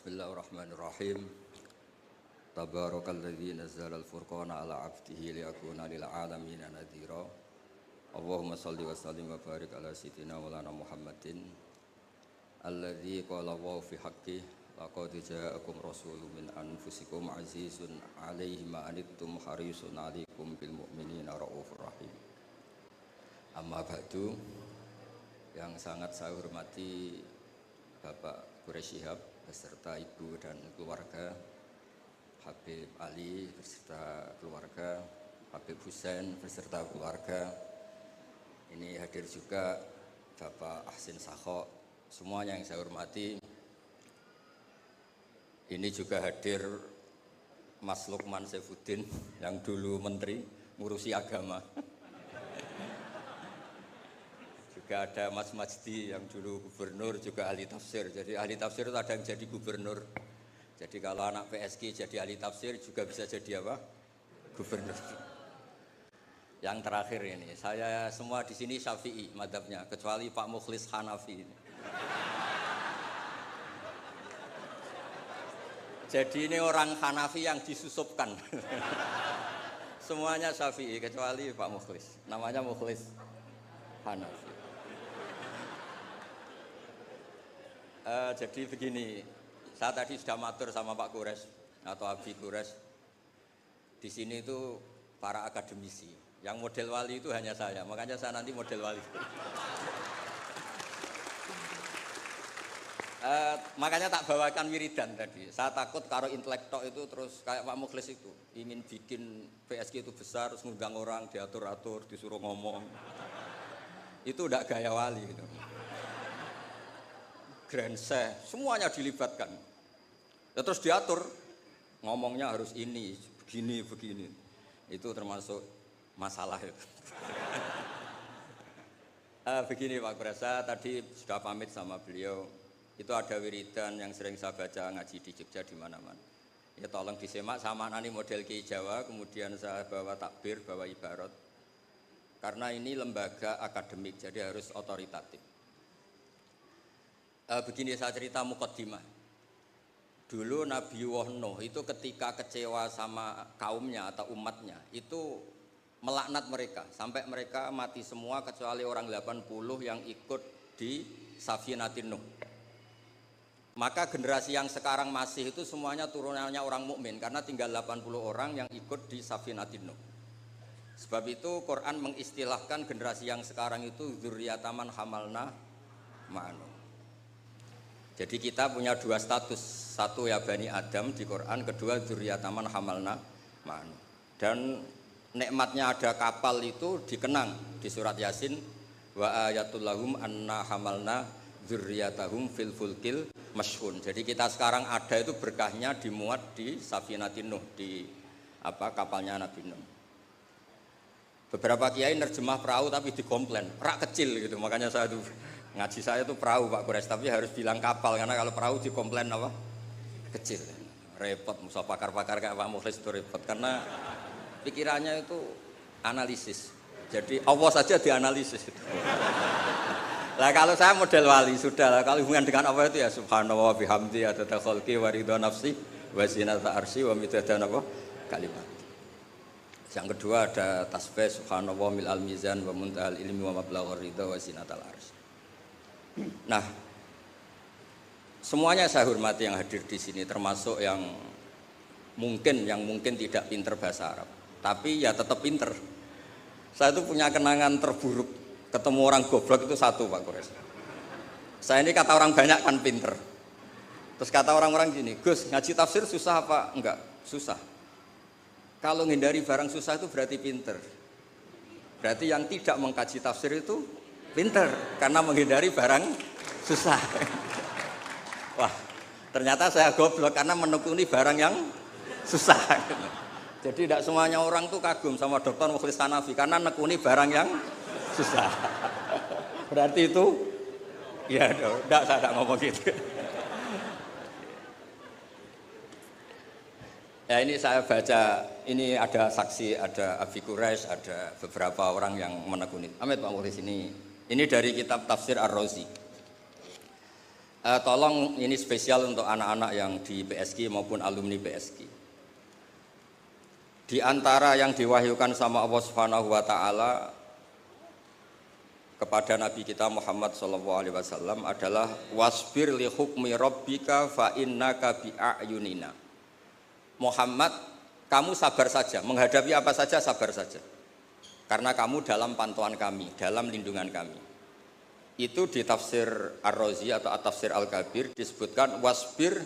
Bismillahirrahmanirrahim. Tabarakalladzi nazzala al-furqana ala 'abdihi liyakuna lil 'alamin nadhira. Allahumma shalli wa sallim wa barik ala sayyidina maulana Muhammadin alladzi qala wa fi haqqihi laqad ja'akum rasulun min anfusikum 'azizun 'alaihi ma anittum harisun 'alaikum bil mu'minina raufur rahim. Amma ba'du, yang sangat saya hormati Bapak Quraish Shihab beserta ibu dan keluarga, Habib Ali beserta keluarga, Habib Husain beserta keluarga. Ini hadir juga Bapak Ahsin Sakho, semuanya yang saya hormati. Ini juga hadir Mas Lukman Saifuddin yang dulu menteri ngurusi agama. Juga ada Mas Majdi yang dulu gubernur, juga ahli tafsir. Jadi ahli tafsir itu ada yang jadi gubernur. Jadi kalau anak PSG jadi ahli tafsir juga bisa jadi apa? Gubernur. Yang terakhir ini, saya semua di sini Syafi'i madzhabnya, kecuali Pak Mukhlis Hanafi. Jadi ini orang Hanafi yang disusupkan. Semuanya Syafi'i kecuali Pak Mukhlis. Namanya Mukhlis Hanafi. Jadi begini, saya tadi sudah matur sama Pak Quraish atau Abi Quraish. Di sini itu para akademisi. Yang model wali itu hanya saya, makanya saya nanti model wali. Makanya tak bawakan wiridan tadi. Saya takut kalau intelektual itu terus kayak Pak Mukhlis itu ingin bikin PSG itu besar, terus ngundang orang diatur-atur, disuruh ngomong. Itu udah gaya wali gitu. Grand Sheikh, semuanya dilibatkan. Ya, terus diatur, ngomongnya harus ini, begini, begini. Itu termasuk masalah itu. Begini Pak Quraish, tadi sudah pamit sama beliau. Itu ada wiridan yang sering saya baca ngaji di Jogja di mana-mana. Ya tolong disimak sama nani model Ki Jawa, kemudian saya bawa takbir, bawa ibarat. Karena ini lembaga akademik, jadi harus otoritatif. Begini saya cerita muqaddimah. Dulu Nabi Nuh itu ketika kecewa sama kaumnya atau umatnya, itu melaknat mereka sampai mereka mati semua kecuali orang 80 yang ikut di Safinatin Nuh. Maka generasi yang sekarang masih itu semuanya turunannya orang mukmin karena tinggal 80 orang yang ikut di Safinatin Nuh. Sebab itu Quran mengistilahkan generasi yang sekarang itu dzurriyyataman hamalna ma'anu. Jadi kita punya dua status, satu ya Bani Adam di Quran, kedua dzurriyyataman hamalna ma'anu. Dan nikmatnya ada kapal itu dikenang di surat Yasin, wa ayatul lahum anna hamalna dzurriyyatahum fil fulkil mashhun. Jadi kita sekarang ada itu berkahnya dimuat di Safinatin Nuh, di kapalnya Nabi Nuh. Beberapa kiai nerjemah perahu tapi dikomplain, rak kecil gitu. Makanya saya tuh ngaji saya tuh perahu Pak Quraish, tapi harus bilang kapal karena kalau perahu dikomplain apa? Kecil. Repot, musuh pakar-pakar kayak Pak Mukhlis itu repot karena pikirannya itu analisis. Jadi Allah saja dianalisis. Lah kalau saya model wali sudah lah, kalau hubungan dengan Allah itu ya subhanallah bihamdi adada khalqi wa ridha nafsi wa zinata arsy wa midada kalimat. Yang kedua ada tasbih subhanallah mil al mizan wa muntahal ilmi wa mablaghur ridha wa zinatal arsy. Nah, semuanya saya hormati yang hadir di sini, termasuk yang mungkin tidak pinter bahasa Arab, tapi ya tetap pinter. Saya itu punya kenangan terburuk, ketemu orang goblok itu satu Pak Quraish. Saya ini kata orang banyak kan pinter. Terus kata orang-orang gini, Gus ngaji tafsir susah apa? Enggak, susah. Kalau menghindari barang susah itu berarti pinter. Berarti yang tidak mengkaji tafsir itu pinter, karena menghindari barang susah. Wah, ternyata saya goblok karena menekuni barang yang susah. Jadi tidak semuanya orang tuh kagum sama Dr. Mukhlis Hanafi karena nekuni barang yang susah. Berarti itu, ya enggak, saya tidak ngomong gitu. Ya ini saya baca, ini ada saksi, ada Abi Quraish, ada beberapa orang yang menekuni. Amit Pak Mukhlis ini dari kitab Tafsir Ar-Razi. Tolong ini spesial untuk anak-anak yang di PSG maupun alumni PSG. Di antara yang diwahyukan sama Allah Subhanahu wa taala kepada Nabi kita Muhammad SAW adalah wasbir li hukmi rabbika fa innaka bi a'yunina. Muhammad, kamu sabar saja, menghadapi apa saja sabar saja. Karena kamu dalam pantauan kami, dalam lindungan kami. Itu di tafsir Ar-Razi atau At-Tafsir Al-Kabir disebutkan wasbir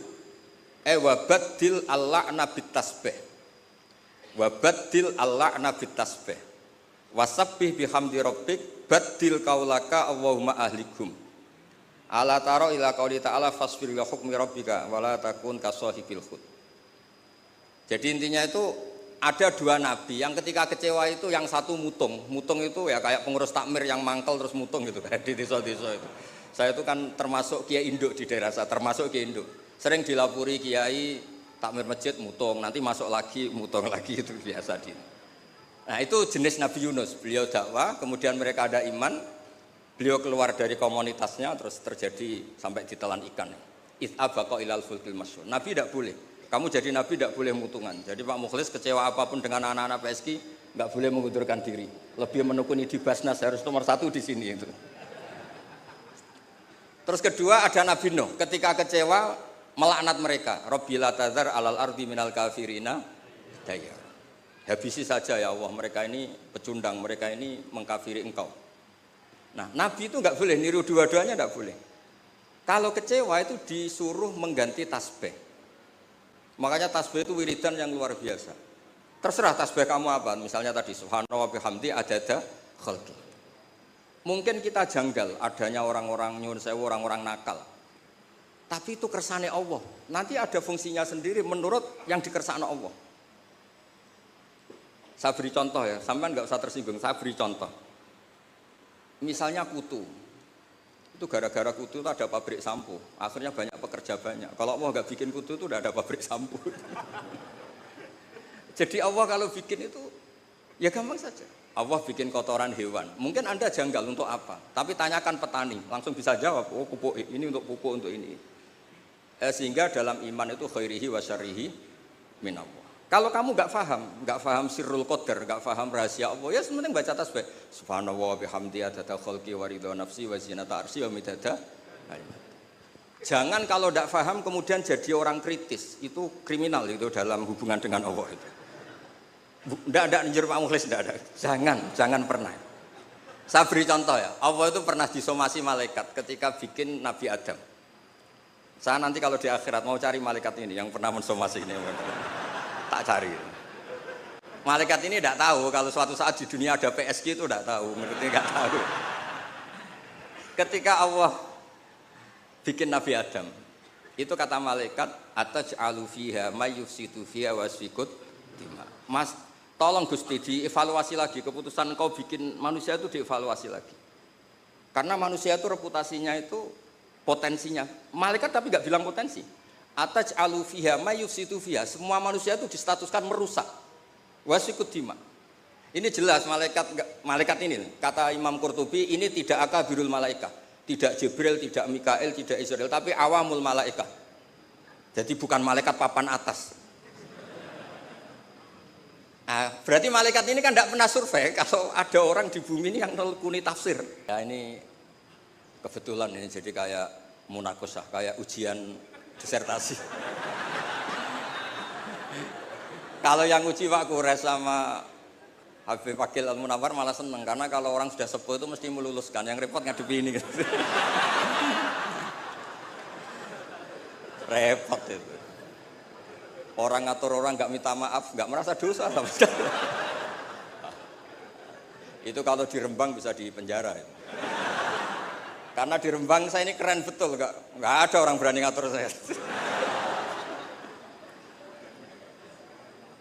wabaddil al-la'na bit tasbih. Wabaddil al-la'na bit tasbih. Wasabbih bihamdi rabbik baddil kaulaka Allahumma ahlikum. Ala taro ila qauli ta'ala fasbir li hukmi rabbika wala takun kasahibil khut. Jadi intinya itu ada dua nabi yang ketika kecewa itu yang satu mutung. Mutung itu ya kayak pengurus takmir yang mangkel terus mutung gitu kayak di desa-desa itu. Saya itu kan termasuk kiai induk di daerah saya, termasuk kiai induk. Sering dilapuri kiai takmir masjid mutung, nanti masuk lagi mutung lagi, itu biasa di. Nah itu jenis Nabi Yunus, beliau dakwah, kemudian mereka ada iman, beliau keluar dari komunitasnya, terus terjadi sampai ditelan ikan. It'abaqa ilal fulkil masyhur. Nabi tidak boleh, kamu jadi Nabi tidak boleh mutungan. Jadi Pak Mukhlis kecewa apapun dengan anak-anak PSG, nggak boleh mengundurkan diri. Lebih menekuni di Basnas, harus nomor 1 di sini itu. Terus kedua ada Nabi Nuh, ketika kecewa melaknat mereka. Rabbi la tadzar alal ardi minal kafirina dayar. Habisi saja ya Allah, mereka ini pecundang, mereka ini mengkafiri engkau. Nah, Nabi itu nggak boleh, niru dua-duanya nggak boleh. Kalau kecewa itu disuruh mengganti tasbih. Makanya tasbih itu wiridan yang luar biasa. Terserah tasbih kamu apa, misalnya tadi subhanallah bihamdi adada khalqi. Mungkin kita janggal adanya orang-orang nyuwun sewu, orang-orang nakal. Tapi itu kersane Allah. Nanti ada fungsinya sendiri menurut yang dikersane Allah. Saya beri contoh ya, sampean nggak usah tersinggung. Saya beri contoh. Misalnya kutu, itu gara-gara kutu itu ada pabrik sampo. Akhirnya banyak pekerja banyak. Kalau Allah nggak bikin kutu itu udah ada pabrik sampo. Jadi Allah kalau bikin itu ya gampang saja. Allah bikin kotoran hewan. Mungkin Anda janggal untuk apa? Tapi tanyakan petani, langsung bisa jawab. Oh pupuk ini untuk pupuk untuk ini. Sehingga dalam iman itu khairihi wa syarrihi minallah. Kalau kamu nggak paham sirrul qadar, nggak paham rahasia Allah, ya sementing baca tasbih. Subhanallah bihamdi adada khalqi wa ridha nafsi wa zinata arsy wa midada. Jangan kalau nggak paham kemudian jadi orang kritis, itu kriminal itu dalam hubungan dengan Allah itu. Nggak njur Pak Mukhlis, nggak ada. Jangan pernah. Saya beri contoh ya, Allah itu pernah disomasi malaikat ketika bikin Nabi Adam. Saya nanti kalau di akhirat mau cari malaikat ini yang pernah mensomasi ini. Tak cari. Malaikat ini tidak tahu kalau suatu saat di dunia ada PSG itu tidak tahu, mengerti nggak tahu. Ketika Allah bikin Nabi Adam, itu kata malaikat ataj'alu fiha may yufsidu fiha wasfikut dima. Mas, tolong Gusti dievaluasi lagi keputusan kau bikin manusia itu dievaluasi lagi. Karena manusia itu reputasinya itu potensinya. Malaikat tapi nggak bilang potensi. Ataj'alu fiha may yufsidu fiha, semua manusia itu distatuskan merusak. Wasikut dima. Ini jelas malaikat ini kata Imam Qurtubi ini tidak akabirul malaikah, tidak Jibril, tidak Mikail, tidak Israel, tapi awamul malaikah. Jadi bukan malaikat papan atas. Nah, berarti malaikat ini kan tidak pernah survei kalau ada orang di bumi ini yang nelkuni tafsir. Ya ini kebetulan ini jadi kayak munakosah, kayak ujian disertasi. Kalau yang uji Pak Kures sama Habib Fakil Al-Munawar malah seneng karena kalau orang sudah sepuh itu mesti meluluskan, yang repot ngadepi ini. Repot itu. Orang ngatur orang nggak minta maaf, nggak merasa dosa sama sekali. Itu kalau di Rembang bisa di penjara. Ya. Karena di Rembang saya ini keren betul, nggak ada orang berani ngatur saya.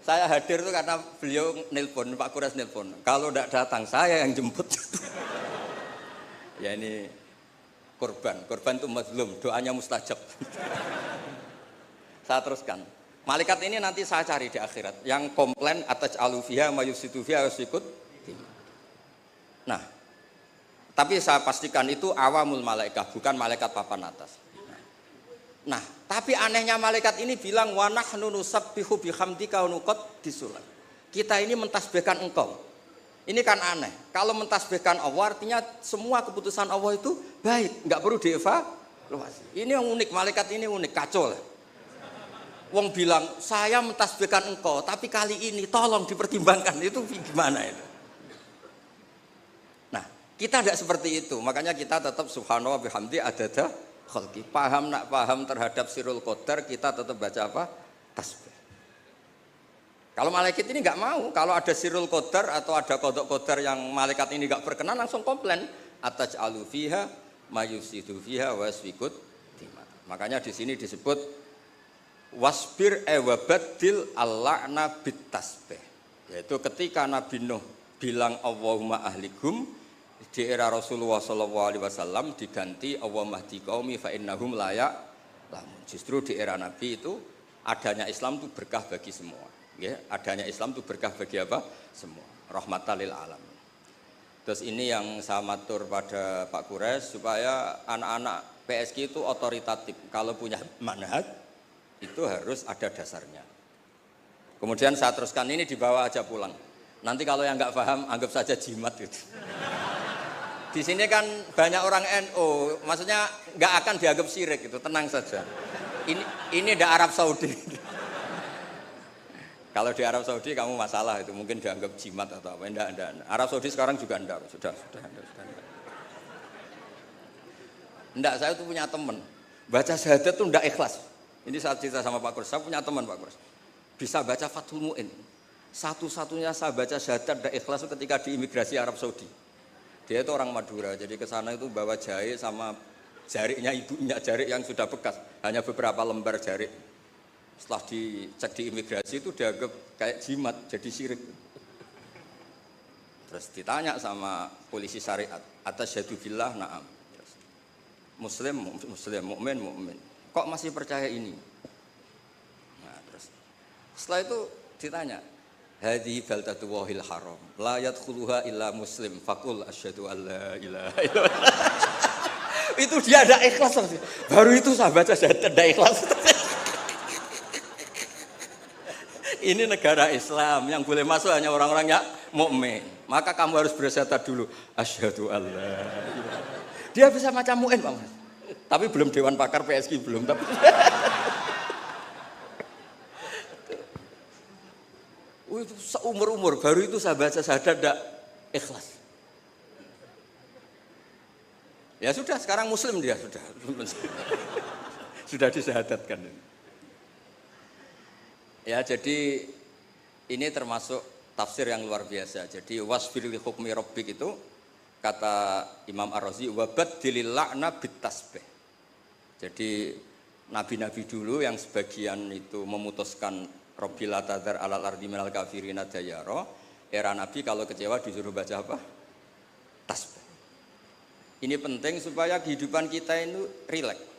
Saya hadir itu karena beliau nelpon, Pak Kures nelpon. Kalau tidak datang saya yang jemput. Ya ini korban itu mazlum, doanya mustajab. Saya teruskan. Malaikat ini nanti saya cari di akhirat. Yang komplain atas alufiha mayusitu fiha wasikut. Nah. Tapi saya pastikan itu awamul malaikat, bukan malaikat papan atas. Nah, tapi anehnya malaikat ini bilang wa nahnu nusabbihu bihamdika wa nuqaddisu lak. Kita ini mentasbihkan engkau. Ini kan aneh. Kalau mentasbihkan Allah artinya semua keputusan Allah itu baik, enggak perlu dievaluasi. Ini yang unik, malaikat ini unik, kacau lah. Wong bilang, "Saya mentasbihkan engkau, tapi kali ini tolong dipertimbangkan." Itu gimana itu? Nah, kita tidak seperti itu. Makanya kita tetap subhanallah bihamdi adada khalqi. Paham terhadap sirul qadar, kita tetap baca apa? Tasbih. Kalau malaikat ini nggak mau, kalau ada sirul qadar atau ada kodok qadar yang malaikat ini nggak berkenan, langsung komplain. Ataj'alu fiha mayusidu fiha wasfikut dima. Makanya di sini disebut wasbir wabadil al-la'na bit tasbih. Yaitu ketika Nabi Nuh bilang Allahumma ahlikum di era Rasulullah SAW diganti Allahumma hdi qaumi fa innahum la ya'lamun. Justru di era Nabi itu adanya Islam itu berkah bagi semua. Ya, adanya Islam itu berkah bagi apa? Semua. Rahmatan lil alamin. Terus ini yang saya matur pada Pak Kures supaya anak-anak PSG itu otoritatif. Kalau punya manhaj itu harus ada dasarnya. Kemudian saya teruskan ini dibawa aja pulang. Nanti kalau yang nggak paham anggap saja jimat gitu. Di sini kan banyak orang NU, maksudnya nggak akan dianggap syirik gitu, tenang saja. Ini ada Arab Saudi. Kalau di Arab Saudi kamu masalah itu mungkin dianggap jimat atau apa? Enggak. Arab Saudi sekarang juga enggak, sudah. Enggak, saya tuh punya teman baca syahadat tuh enggak ikhlas. Ini saat cerita sama Pak Kurs, saya punya teman Pak Kurs bisa baca Fathul Mu'in. Satu-satunya saya baca syahadat enggak ikhlas itu ketika di imigrasi Arab Saudi. Dia itu orang Madura, jadi ke sana itu bawa jahe sama jariknya ibunya, jarik yang sudah bekas, hanya beberapa lembar jarik. Setelah dicek di imigrasi itu dianggap kayak jimat, jadi syirik. Terus ditanya sama polisi syariat, atasyhadu billah, na'am. Muslim, mukmin. Kok masih percaya ini? Nah, terus setelah itu ditanya, hadhihi baldatu wahil haram, la yadkhuluha illa muslim, faqul asyhadu alla ilaha illallah. Itu dia ada ikhlas. Baru itu saya baca syahadat ada ikhlas. Ini negara Islam, yang boleh masuk hanya orang-orang yang mukmin. Maka kamu harus bersyahadat dulu, asyhadu alla. Dia bisa macam mu'in, Pak Mas. Tapi belum dewan pakar PSG belum, tapi itu seumur-umur baru itu saya baca syahadat tidak ikhlas. Ya sudah, sekarang muslim dia sudah disyahadatkan. Ya, jadi ini termasuk tafsir yang luar biasa. Jadi wasfir li hukmi rabbik itu kata Imam Ar-Razi wabadilil la'na bit tasbih. Jadi nabi-nabi dulu yang sebagian itu memutuskan Rabbil tadzar alal ardi minal kafirina dayara, era nabi kalau kecewa disuruh baca apa? Tasbih. Ini penting supaya kehidupan kita itu rileks.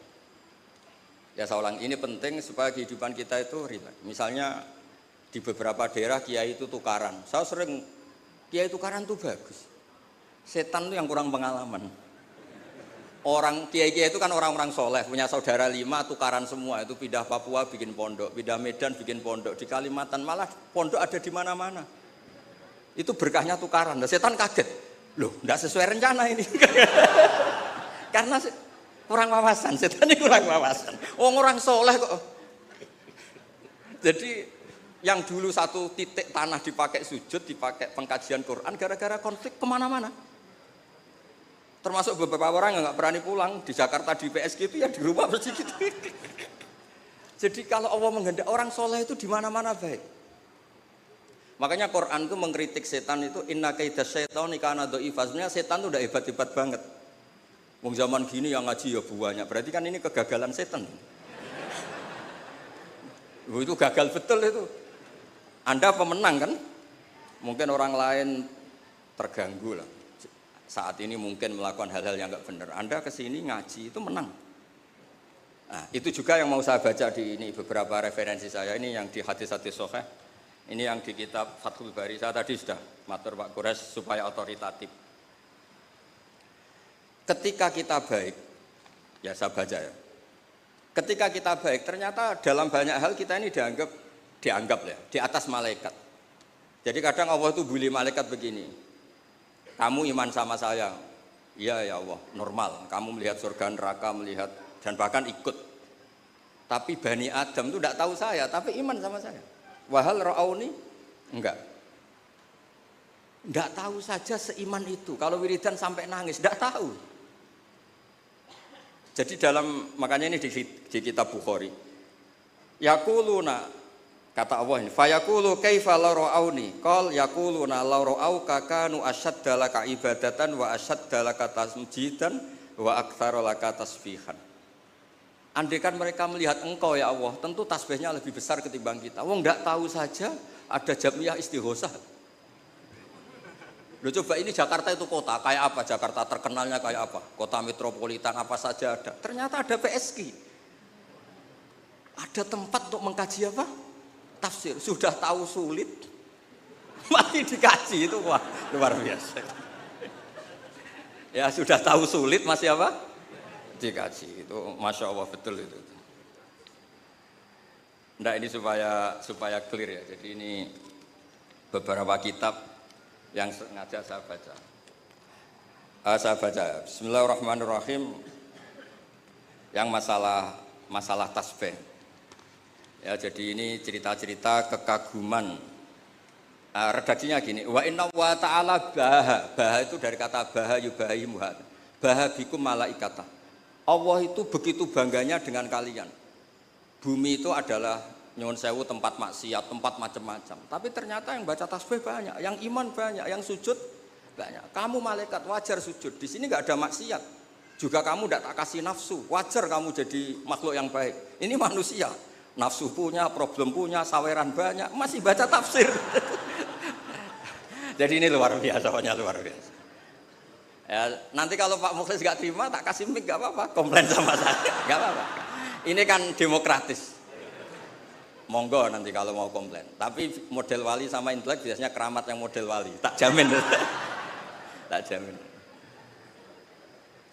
Ya saya ulang, ini penting supaya kehidupan kita itu rileks. Misalnya di beberapa daerah kiai itu tukaran. Saya sering kiai tukaran itu bagus. Setan itu yang kurang pengalaman. Orang kiai-kiai itu kan orang-orang soleh, punya saudara 5 tukaran semua. Itu pindah Papua bikin pondok, pindah Medan bikin pondok, di Kalimantan malah pondok ada di mana-mana. Itu berkahnya tukaran. Nah, setan kaget. Loh, enggak sesuai rencana ini. Karena kurang wawasan, setan ini kurang wawasan. Orang soleh kok. Jadi yang dulu satu titik tanah dipakai sujud, dipakai pengkajian Quran, gara-gara konflik kemana-mana. Termasuk beberapa orang yang nggak berani pulang di Jakarta di PSG itu ya di rumah bersih gitu. Jadi kalau Allah menghendaki orang soleh itu di mana-mana baik. Makanya Quran itu mengkritik setan itu inna kaidas syaitani kana dha'ifa. Sebenarnya setan itu udah hebat-hebat banget. Wong zaman gini yang ngaji ya banyak. Berarti kan ini kegagalan setan. Itu gagal betul itu. Anda pemenang kan? Mungkin orang lain terganggu lah. Saat ini mungkin melakukan hal-hal yang nggak benar. Anda kesini ngaji itu menang. Nah, itu juga yang mau saya baca di ini beberapa referensi saya ini yang di hadis-hadis sahih. Ini yang di kitab Fathul Bari. Saya tadi sudah matur Pak Kures supaya otoritatif. Ketika kita baik, ya saya baca ya. Ketika kita baik, ternyata dalam banyak hal kita ini dianggap ya, di atas malaikat. Jadi kadang Allah itu bully malaikat begini, kamu iman sama saya, iya ya Allah, normal. Kamu melihat surga neraka, melihat dan bahkan ikut. Tapi Bani Adam itu tidak tahu saya, tapi iman sama saya. Wahal ra'auni, enggak. Enggak tahu saja seiman itu. Kalau wiridan sampai nangis, enggak tahu. Jadi makanya ini di kitab Bukhari. Yaquluna, kata Allah ini, fayaqulu kaifa la ra'auni? Qal yaquluna la ra'auka kanu ashadda laka ibadatan wa ashadda laka tasjidan wa aktsara laka tasbihan. Andaikan mereka melihat engkau ya Allah, tentu tasbihnya lebih besar ketimbang kita. Wong enggak tahu saja ada jamiah istighosah. Loh coba ini Jakarta itu kota, kayak apa Jakarta terkenalnya kayak apa? Kota metropolitan apa saja ada. Ternyata ada PSG. Ada tempat untuk mengkaji apa? Tafsir. Sudah tahu sulit, masih dikaji itu wah luar biasa. Ya sudah tahu sulit masih apa? Dikaji itu, masya Allah betul itu. Nah ini supaya clear ya. Jadi ini beberapa kitab yang sengaja saya baca. Bismillahirrahmanirrahim. Yang masalah tasbih. Ya, jadi ini cerita-cerita kekaguman. Redaksinya gini, wa inna wa ta'ala baha itu dari kata baha yubahi muhad. Baha bikum malaikata. Allah itu begitu bangganya dengan kalian. Bumi itu adalah nyuwun sewu tempat maksiat, tempat macam-macam. Tapi ternyata yang baca tasbih banyak, yang iman banyak, yang sujud banyak. Kamu malaikat wajar sujud. Di sini nggak ada maksiat. Juga kamu tidak tak kasih nafsu. Wajar kamu jadi makhluk yang baik. Ini manusia. Nafsu punya, problem punya, saweran banyak, masih baca tafsir. Jadi ini luar biasa, pokoknya luar biasa. Ya, nanti kalau Pak Mukhlis nggak terima, tak kasih mic nggak apa-apa, komplain sama saya, nggak apa-apa. Ini kan demokratis. Monggo nanti kalau mau komplain. Tapi model wali sama intelek biasanya keramat yang model wali. Tak jamin. Tak jamin.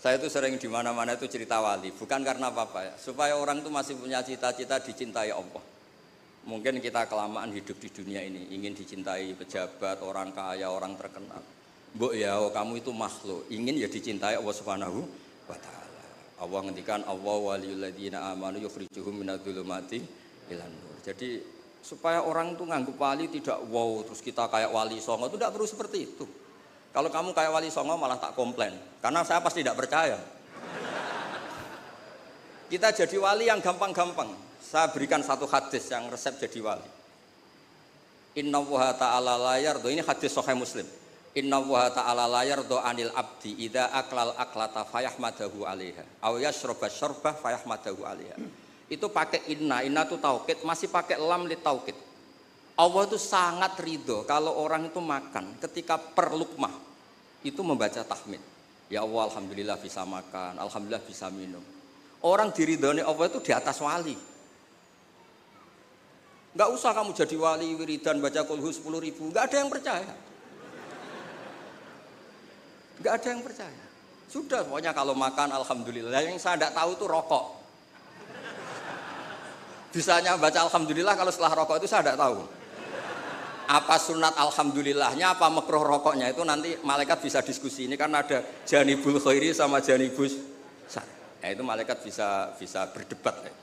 Saya itu sering di mana-mana itu cerita wali, bukan karena apa-apa ya. Supaya orang itu masih punya cita-cita dicintai Allah. Mungkin kita kelamaan hidup di dunia ini, ingin dicintai pejabat, orang kaya, orang terkenal. Mbok ya, kamu itu makhluk, ingin ya dicintai Allah Subhanahu wa taala. Allah ngendikan Allah waliyul ladzina amanu yukhrijuhum minadz-dzulumati ilan nur. Jadi supaya orang itu nganggep wali tidak wow terus kita kayak wali songo, itu tidak perlu seperti itu. Kalau kamu kayak wali songo malah tak komplain, karena saya pasti tidak percaya. Kita jadi wali yang gampang-gampang. Saya berikan satu hadis yang resep jadi wali. Inna Allaha ta'ala la yardo, ini hadis Sahih Muslim. Inna Allaha ta'ala la yardo anil abdi idza aklal aklata fayahmadahu 'alaiha aw yashraба syarbah fayahmadahu 'alaiha. Itu pakai inna itu taukid, masih pakai lam li taukid. Allah itu sangat ridho kalau orang itu makan ketika per lukmah itu membaca tahmid. Ya Allah, alhamdulillah bisa makan, alhamdulillah bisa minum. Orang diridhoni Allah itu di atas wali. Enggak usah kamu jadi wali wiridan baca kulhu 10.000, enggak ada yang percaya. Enggak ada yang percaya. Sudah, pokoknya kalau makan alhamdulillah. Yang saya enggak tahu itu rokok. Bisanya baca alhamdulillah kalau setelah rokok itu saya tidak tahu. Apa sunat alhamdulillahnya, apa makruh rokoknya itu nanti malaikat bisa diskusi. Ini kan ada janibul khairi sama janibus syarr. Ya, itu malaikat bisa berdebat. Ya.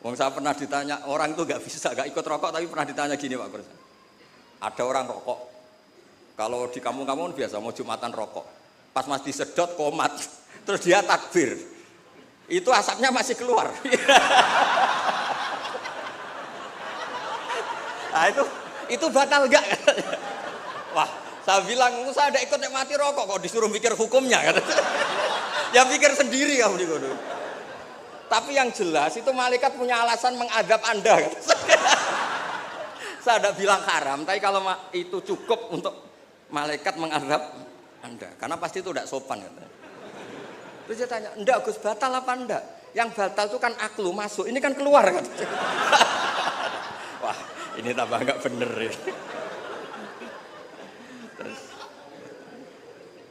Wong saya pernah ditanya, orang itu nggak ikut rokok tapi pernah ditanya gini Pak Guru. Ada orang rokok. Kalau di kampung-kampung biasa mau jumatan rokok. Pas mas disedot komat, terus dia takbir. Itu asapnya masih keluar. Nah itu batal enggak? Wah, saya bilang saya ada ikut nikmati rokok kok disuruh mikir hukumnya. Ya pikir sendiri kamu di kono. Tapi yang jelas itu malaikat punya alasan mengadab Anda. Saya tidak bilang haram, tapi kalau itu cukup untuk malaikat mengadab Anda, karena pasti itu tidak sopan. Terus dia tanya, enggak Gus, batal apa enggak? Yang batal itu kan aklu masuk, ini kan keluar kan? Wah, ini tambah enggak bener ya. Terus,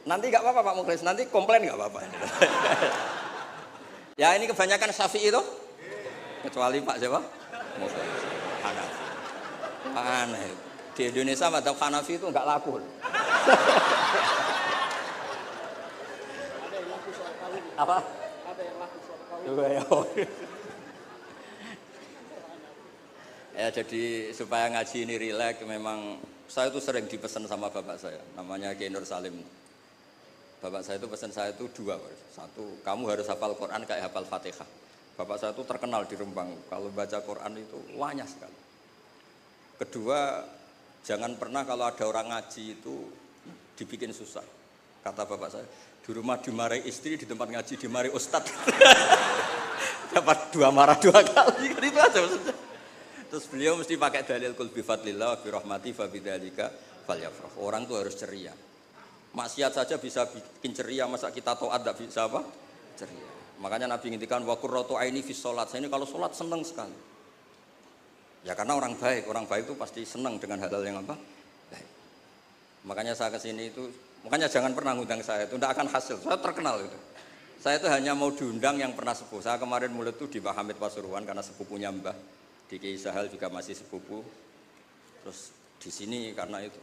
nanti enggak apa-apa Pak Mukhlis, nanti komplain enggak apa-apa. Ya ini kebanyakan Syafi'i itu. Kecuali Pak siapa? Hanafi. Aneh. Di Indonesia madzhab Hanafi itu enggak laku. Apa? Ada yang laku soal kawin. Ya jadi supaya ngaji ini rileks, memang saya itu sering dipesan sama bapak saya, namanya Kiai Nur Salim. Bapak saya itu pesan saya itu dua, satu kamu harus hafal Quran kayak hafal Fatihah. Bapak saya itu terkenal di Rembang, kalau baca Quran itu wanyah sekali. Kedua, jangan pernah kalau ada orang ngaji itu dibikin susah. Kata bapak saya, di rumah dimarahi istri, di tempat ngaji dimarahi ustadz. Dapat dua marah dua kali, itu aja maksudnya. Terus beliau mesti pakai dalil kul bi fadlillah wa bi rahmati fa bidzalika falyafrah. Orang tuh harus ceria. Maksiat saja bisa bikin ceria, masa kita taat enggak bisa apa? Ceria. Makanya Nabi ngintikan wa qurratu aini fi shalat. Saya ini kalau salat senang sekali. Ya karena orang baik itu pasti senang dengan hal-hal yang apa? Baik. Makanya saya ke sini itu, makanya jangan pernah ngundang saya, itu tidak akan hasil. Saya terkenal itu. Saya itu hanya mau diundang yang pernah sepuh. Saya kemarin mulai itu di Pak Hamid Pasuruan karena sepupunya Mbah. Di Kiai Sahal juga masih sepupu. Terus di sini karena itu.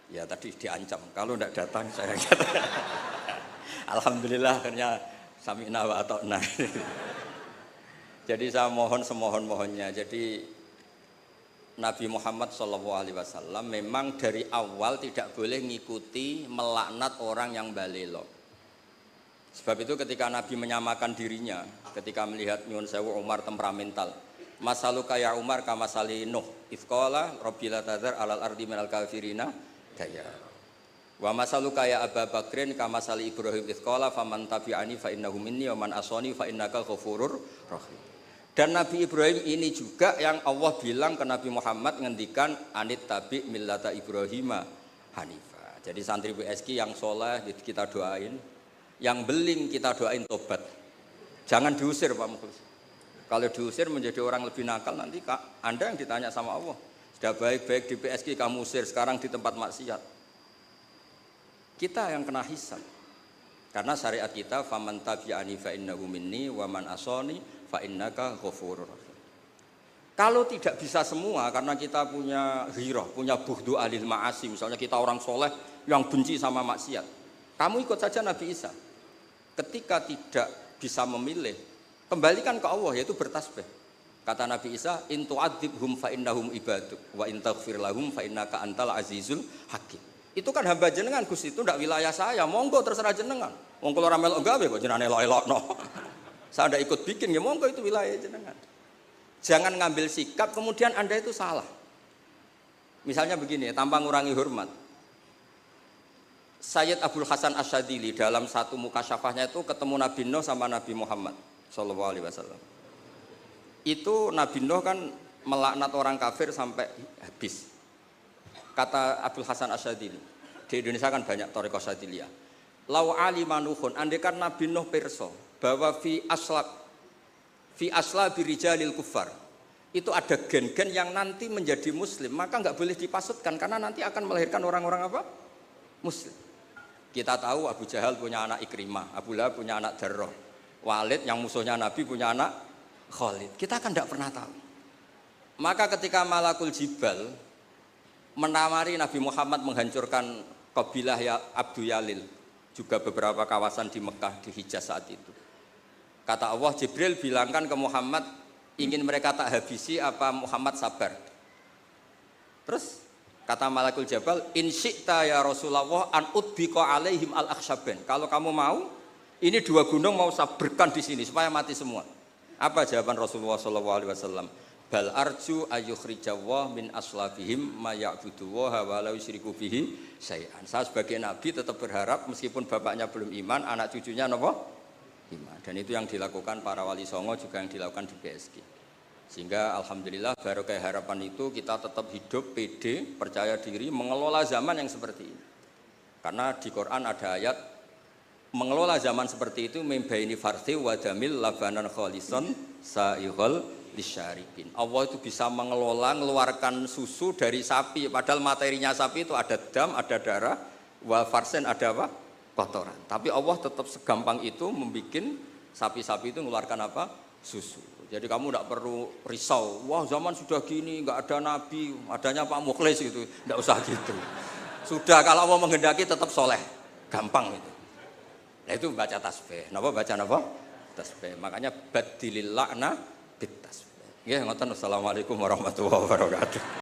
Ya tadi diancam, kalau tidak datang saya kata. Alhamdulillah akhirnya sami'na wa ata'na. Jadi saya mohon semohon-mohonnya. Jadi Nabi Muhammad SAW memang dari awal tidak boleh mengikuti melaknat orang yang balelo. Sebab itu ketika Nabi menyamakan dirinya, ketika melihat nyuwun sewu Umar temperamental, masaluka ya Umar kama sali Nuh ifqala rabbil tadzar alal ardi minal kafirina daya. Wa masaluka ya Abu Bakrin kama sali Ibrahim ifqala faman tabi'ani fa innahu minni wa man asani fa innaka ghafurur rahim. Dan Nabi Ibrahim ini juga yang Allah bilang ke Nabi Muhammad ngendikan anit tabi millata Ibrahima hanifa. Jadi santri BSK yang soleh kita doain, yang beling kita doain tobat. Jangan diusir Pak Mukhlis. Kalau diusir menjadi orang lebih nakal nanti Anda yang ditanya sama Allah. Sudah baik-baik di PSG kamu usir, sekarang di tempat maksiat. Kita yang kena hisab. Karena syariat kita faman tabi'ani fa innahu minni wa man asani fa innaka ghafurur rahim. Kalau tidak bisa semua karena kita punya ghirah, punya bughdu alil ma'asi, misalnya kita orang soleh yang benci sama maksiat. Kamu ikut saja Nabi Isa. Ketika tidak bisa memilih, kembalikan ke Allah, yaitu bertasbih. Kata Nabi Isa, in tu'adzibhum fa innahum ibaduk wa in taghfir lahum fa innaka antal azizul hakim. Itu kan hamba jenengan, Gus, itu ndak wilayah saya. Monggo terserah jenengan. Wong kula ora melok gawe kok jenengan elok-elokno. Saya ndak ikut bikin, ya monggo itu wilayah jenengan. Jangan ngambil sikap kemudian Anda itu salah. Misalnya begini, tanpa ngurangi hormat. Sayyid Abdul Hasan Asyadili dalam satu mukasyafahnya itu ketemu Nabi Nuh sama Nabi Muhammad sallallahu alaihi wasallam. Itu Nabi Nuh kan melaknat orang kafir sampai habis. Kata Abdul Hasan Asyadili, di Indonesia kan banyak thariqah Syadiliyah. Lau alima Nuhun, andekan Nabi Nuh pirsa bahwa fi asla birijalil kufar. Itu ada gen-gen yang nanti menjadi muslim, maka enggak boleh dipasutkan karena nanti akan melahirkan orang-orang apa? Muslim. Kita tahu Abu Jahal punya anak Ikrimah, Abu Lahab punya anak Darrah, Walid yang musuhnya Nabi punya anak Khalid. Kita kan tidak pernah tahu. Maka ketika Malakul Jibal menawari Nabi Muhammad menghancurkan kabilah ya Abdu Yalil, juga beberapa kawasan di Mekah, di Hijaz saat itu. Kata Allah, Jibril bilangkan ke Muhammad, ingin mereka tak habisi apa Muhammad sabar. Terus kata Malakul Jabal, in syi'ta ya Rasulullah an udbiqa alaihim al-akhsyaban. Kalau kamu mau, ini dua gunung mau sabarkan di sini supaya mati semua. Apa jawaban Rasulullah SAW? Bal arju ayyukhrijawah min aslafihim ma ya'budu wa la yusyriku bihi syai'an. Saya sebagai nabi tetap berharap meskipun bapaknya belum iman, anak cucunya napa? Iman. Dan itu yang dilakukan para wali songo, juga yang dilakukan di PSG. Sehingga alhamdulillah barokah harapan itu kita tetap hidup pede, percaya diri, mengelola zaman yang seperti ini. Karena di Quran ada ayat mengelola zaman seperti itu membaini farthi wa damil labanan khalison sa'ighal lisyaribin. Allah itu bisa mengeluarkan susu dari sapi, padahal materinya sapi itu ada dam, ada darah, wa farsen ada apa? Kotoran. Tapi Allah tetap segampang itu membuat Sapi-sapi itu mengeluarkan apa? Susu. Jadi kamu tidak perlu risau. Wah zaman sudah gini, nggak ada nabi, adanya Pak Mukhlis gitu. Tidak usah gitu. Sudah kalau mau menghendaki tetap soleh, gampang itu. Nah itu baca tasbih. Napa baca napa? Tasbih. Makanya badilil la'na bit tasbih. Ya, ngoten. Assalamualaikum warahmatullahi wabarakatuh.